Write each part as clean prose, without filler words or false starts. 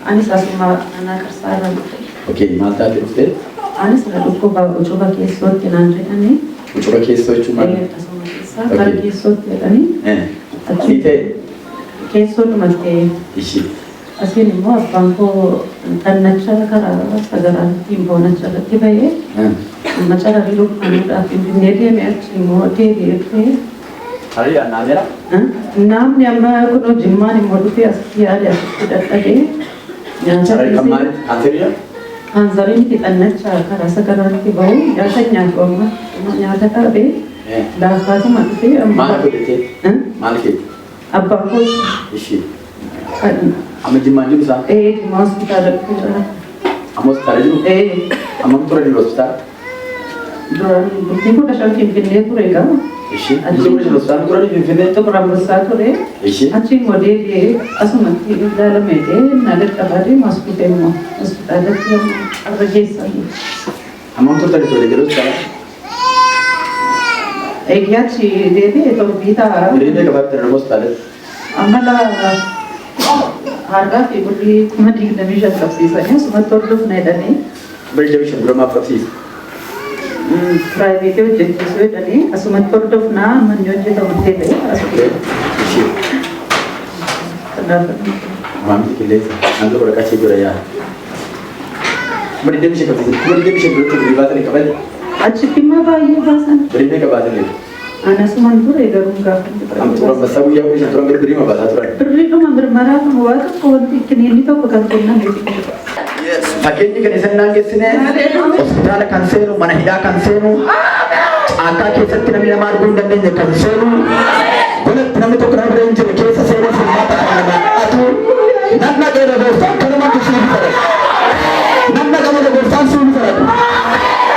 Anis asuma anak kersara. Oke, mata terus. Anis ada coba kesot kenanre ani. Coba kesot cuma. Asuma kesa. Kar kesot ani. Kita kesot mate. isi. Asli mo bangko tanachara kara sagaran timbo nachara tibaye. Nachara rilu anu apin binedi me achi mo te. Hari namanya? Nam nyama kuno jimani moduti asli ada sudah tadi. Hari kemarin akhirnya? Hanzarin kita nacha karasa karan ki bau jasa nyako ma nyata ka be dah ka sama tu mal ko dete mal ke abba ko ishi ame jimanju sa mas kita ada amos taraju amam pura di hospital bukti ko dasar ki binne kurega ishi itu pura di hospital pura di binne to pura besar kore ishi achi mode de asumati dalam mede nagar kabari hospital mo hospital ki arje sahi amam to tadi to de hospital egya chi de to bita rene ka baat terus hospital amala harga ki budi madi division kapsi sa sumat to ne dani bel division broma kapsi private jet sesuai tadi asumat kordof na menjoji tamat deh ishi kenapa mami kile ando berkasih juraya beri dia bisa berubah tadi kapan aci pima bayi bahasan beri dia kapan tadi anak semantur ya garungga am turun bahasa bu ya bisa turun beri mah bahasa turun beri dong bermarah membuat kau kini itu pegang kunang Fakirnya kan isan nangis sini, hospital kan senu, mana hidak kan senu, angka kisah tidak mina margun dan dia kan senu, boleh tidak itu kerana beranjur kisah senu semata kan atu, nanda kira dosa kalau mampu sini bisa, nanda kamu ada dosa sini bisa,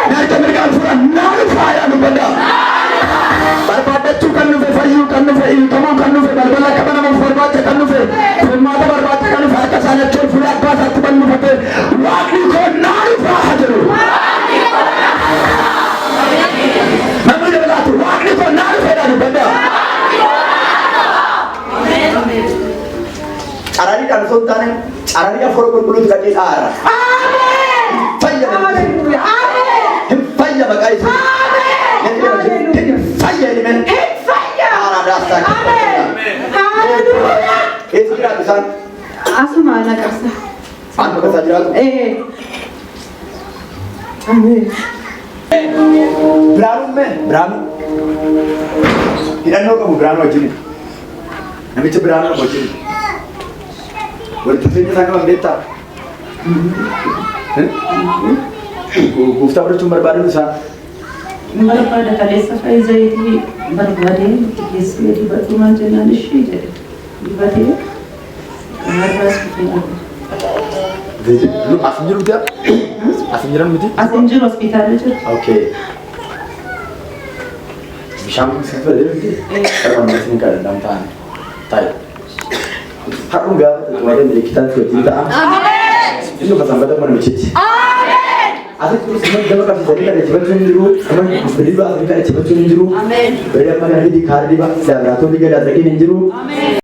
nanti mereka alfuran nalu saya nubada, berpada tu kan nufe fayu kan nufe ini kamu kan nufe berbala kapan nama format kan nufe, semata berbaca kan nufe atas sana cur fulat pas atu kan nufe Wagni ko nalu fahajaru. Namu dia berkata, Wagni ko nalu fahajaru benda. Arani dan sultan, arani yang forok berbulu juga di arah. Amin. Faya Amin. Faya bagai. Amin. Faya ini men. Faya. Arah dasar. Amin. Haleluya. Kira bisa. Asma anak kersa. Anu kata jalan. Amin. Beranu. Tidak tahu kamu beranu aja nih. Kami coba beranu aja nih. Berarti sangat membeta. Gufta cuma berbaring sah. Pada kali sampai jadi berbaring, kisah di batu manjana di sini. Di batu. Harus kita. Lu asinjir udah? Asinjiran betul? Asinjir hospital aja. Oke. Bisa mengisi betul? Karena masih nggak dalam tahan. Tay. Harus nggak? Kemarin dari kita ke kita. Amin. Itu kata sampai mana mencit. Amin. Asal terus semua dalam kasih jadi kan cepat turun dulu. Kamu beri bah kan cepat turun dulu. Amin. Beri apa nanti di kar di bah. Dan ratu tiga datang ini dulu. Amin.